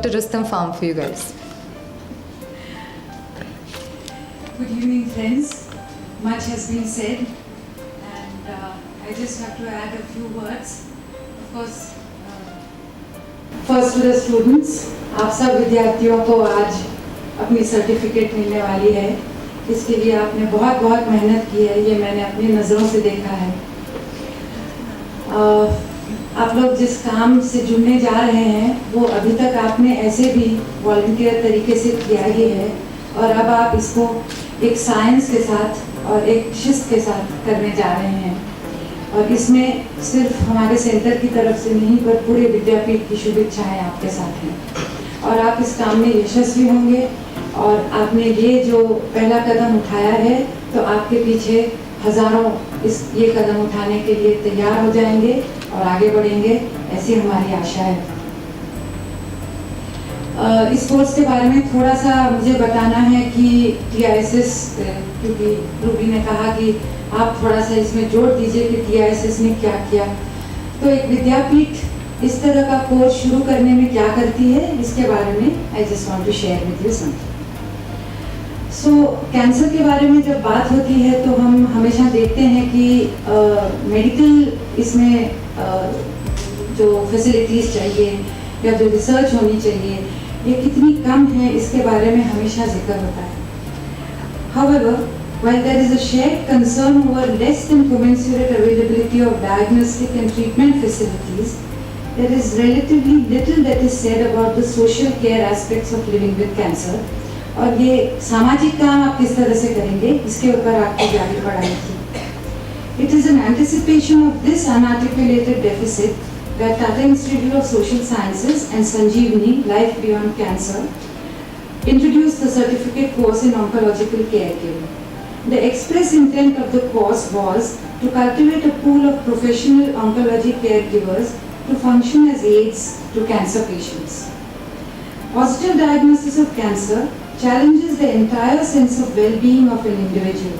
the Rustom Farm for you guys. Good evening, friends. Much has been said, and I just have to add a few words. Of course, first to the students, आप सब विद्यार्थियों को आज अपनी certificate मिलने वाली है. इसके लिए आपने बहुत बहुत मेहनत की है, ये मैंने अपनी नज़रों से देखा है. आप लोग जिस काम से जुड़ने जा रहे हैं वो अभी तक आपने ऐसे भी वॉलंटियर तरीके से किया ही है, और अब आप इसको एक साइंस के साथ और एक शिस्त के साथ करने जा रहे हैं. और इसमें सिर्फ हमारे सेंटर की तरफ से नहीं पर पूरे विद्यापीठ की शुभेच्छाएं आपके साथ हैं, और आप इस काम में यशस्वी होंगे. और आपने ये जो पहला कदम उठाया है तो आपके पीछे हज़ारों ये कदम उठाने के लिए तैयार हो जाएंगे और आगे बढ़ेंगे, ऐसी हमारी आशा है. इस कोर्स के बारे में थोड़ा सा मुझे बताना है कि TISS, क्योंकि रूबी ने कहा कि आप थोड़ा सा इसमें जोड़ दीजिए कि TISS ने क्या किया. तो एक विद्यापीठ इस तरह का कोर्स शुरू करने में क्या करती है, इसके बारे में I just want to share with you something. So cancer के बारे में जब बात होती है तो हम हमेशा देखते हैं कि मेडिकल इसमें जो फैसिलिटीज़ चाहिए या जो रिसर्च होनी चाहिए ये कितनी कम है, इसके बारे में हमेशा जिक्र होता है. However, while there is a shared concern over less than commensurate availability of diagnostic and treatment facilities, there is relatively little that is said about the social care aspects of living with cancer. और ये सामाजिक काम आप किस तरह से करेंगे, इसके ऊपर आपकी जारी पढ़ाई थी. It is in anticipation of this unarticulated deficit that Tata Institute of Social Sciences and Sanjeevani Life Beyond Cancer introduced the certificate course in oncological caregiving. The express intent of the course was to cultivate a pool of professional oncology caregivers to function as aides to cancer patients. Positive diagnosis of cancer challenges the entire sense of well-being of an individual.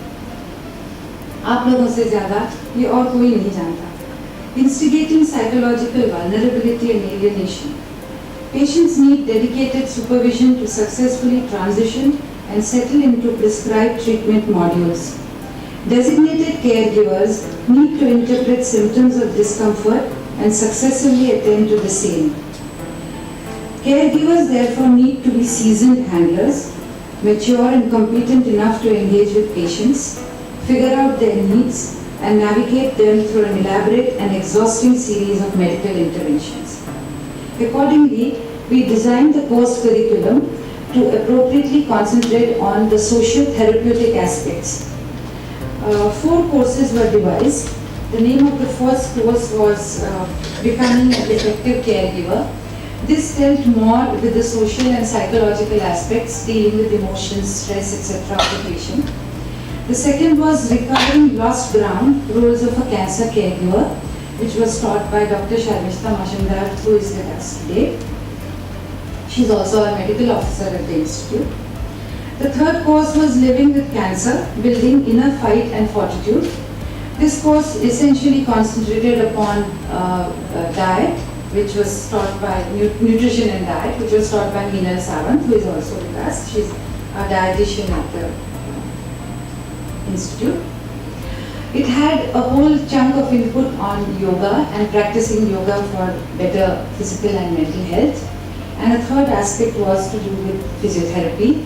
आप लोगों से ज़्यादा ये और कोई नहीं जानता. Instigating psychological vulnerability and alienation. Patients need dedicated supervision to successfully transition and settle into prescribed treatment modules. Designated caregivers need to interpret symptoms of discomfort and successively attend to the same. Caregivers therefore need to be seasoned handlers, mature and competent enough to engage with patients, figure out their needs, and navigate them through an elaborate and exhausting series of medical interventions. Accordingly, we designed the course curriculum to appropriately concentrate on the socio-therapeutic aspects. 4 courses were devised. The name of the first course was Becoming an Effective Caregiver. This dealt more with the social and psychological aspects, dealing with emotions, stress, etc. of the patient. The second was Recovering Lost Ground, Roles of a Cancer Caregiver, which was taught by Dr. Sharmishta Majumdar, who is with us today. She is also a medical officer at the Institute. The third course was Living with Cancer, Building Inner Fight and Fortitude. This course essentially concentrated upon diet, which was taught by nutrition and diet, which was taught by Meenal Sawant, who is also with us. She's a dietitian at the Institute. It had a whole chunk of input on yoga and practicing yoga for better physical and mental health. And a third aspect was to do with physiotherapy,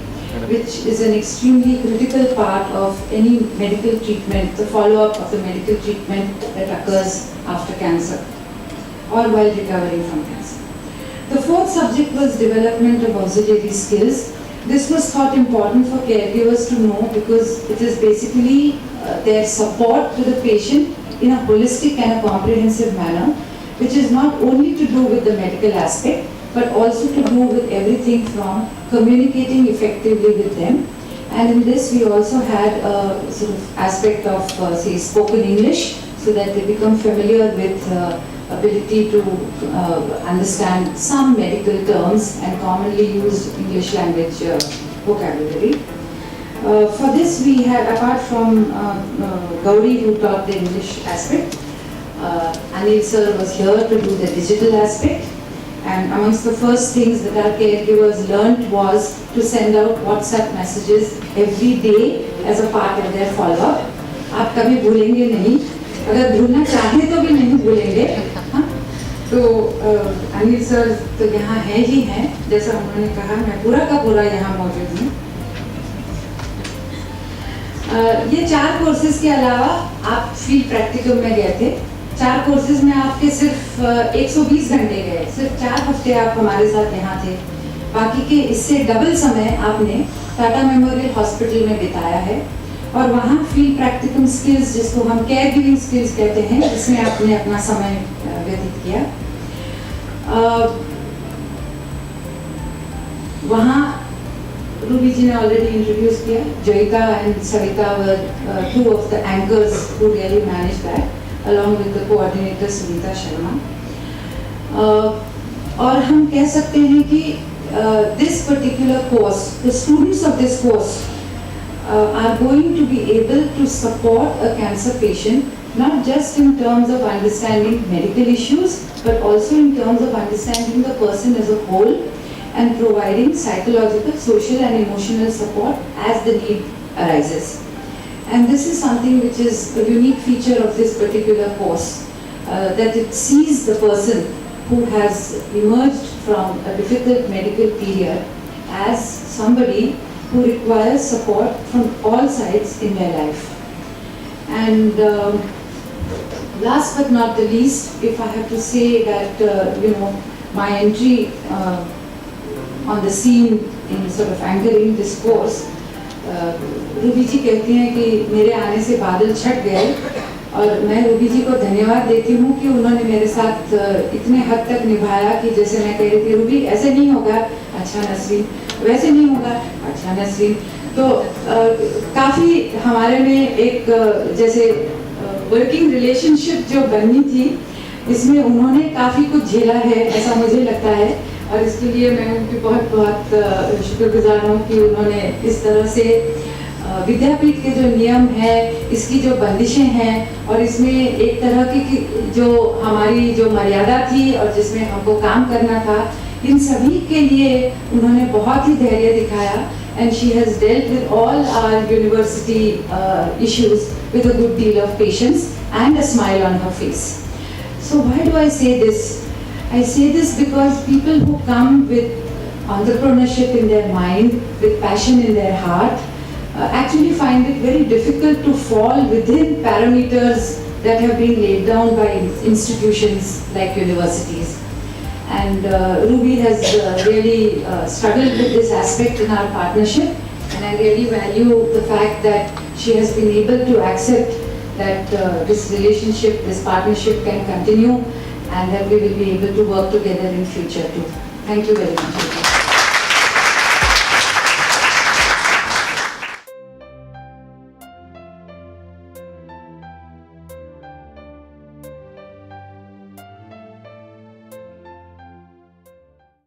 which is an extremely critical part of any medical treatment, the follow-up of the medical treatment that occurs after cancer or while recovering from cancer. The fourth subject was development of auxiliary skills. This was thought important for caregivers to know because it is basically their support to the patient in a holistic and a comprehensive manner, which is not only to do with the medical aspect, but also to do with everything from communicating effectively with them. And in this we also had a sort of aspect of say spoken English, so that they become familiar with ability to understand some medical terms and commonly used English language vocabulary. For this we had, apart from Gauri who taught the English aspect, Anil sir was here to do the digital aspect, And amongst the first things that our caregivers learned was to send out WhatsApp messages every day as a part of their follow-up. आप कभी भूलेंगे नहीं, अगर भूलना चाहे तो भी नहीं भूलेंगे. हाँ? तो अनिल सर तो यहाँ है ही हैं, जैसा उन्होंने कहा, मैं पूरा का पूरा यहाँ मौजूद हूँ. ये 4 कोर्सेज के अलावा आप फील्ड प्रैक्टिकम में गए थे. 4 कोर्सेज में आपके सिर्फ 120 घंटे गए, सिर्फ 4 हफ्ते आप हमारे साथ यहाँ थे. बाकी के इससे डबल समय आपने टाटा मेमोरियल हॉस्पिटल में बिताया है और वहाँ फील्ड प्रैक्टिकम स्किल्स, जिसको हम केयर गिविंग स्किल्स कहते हैं, इसमें आपने अपना समय व्यतीत किया. वहाँ रूबी जी ने ऑलरेडी इंट्रोड्यूस किया. Joita and Savita were 2 of the anchors who really managed that, along with the coordinator Sunita Sharma. और हम कह सकते हैं कि this particular course, the students of this course are going to be able to support a cancer patient not just in terms of understanding medical issues, but also in terms of understanding the person as a whole and providing psychological, social and emotional support as the need arises. And this is something which is a unique feature of this particular course, that it sees the person who has emerged from a difficult medical period as somebody who requires support from all sides in their life. And last but not the least, if I have to say that my entry on the scene in sort of anchoring this course, Ruby ji कहती हैं कि मेरे आने से बादल छट गए, और मैं रूबी जी को धन्यवाद देती हूँ कि उन्होंने मेरे साथ इतने हद तक निभाया कि जैसे मैं कह रही थी, रूबी ऐसे नहीं होगा, अच्छा नसरीन, वैसे नहीं होगा, अच्छा नसरीन. तो काफ़ी हमारे में एक जैसे वर्किंग रिलेशनशिप जो बननी थी, इसमें उन्होंने काफ़ी कुछ झेला है, ऐसा मुझे लगता है. और इसके लिए मैं उनकी बहुत बहुत शुक्रगुजार हूँ कि उन्होंने इस तरह से विद्यापीठ के जो नियम है, इसकी जो बंदिशें हैं, और इसमें एक तरह की जो हमारी जो मर्यादा थी और जिसमें हमको काम करना था, इन सभी के लिए उन्होंने बहुत ही धैर्य दिखाया. And she has dealt with all our university issues with a good deal of patience and a smile on her face. So why do I say this? I say this because people who come with entrepreneurship in their mind, with passion in their heart, actually find it very difficult to fall within parameters that have been laid down by institutions like universities. And Ruby has really struggled with this aspect in our partnership, and I really value the fact that she has been able to accept that this relationship, this partnership can continue, and that we will be able to work together in future too. Thank you very much.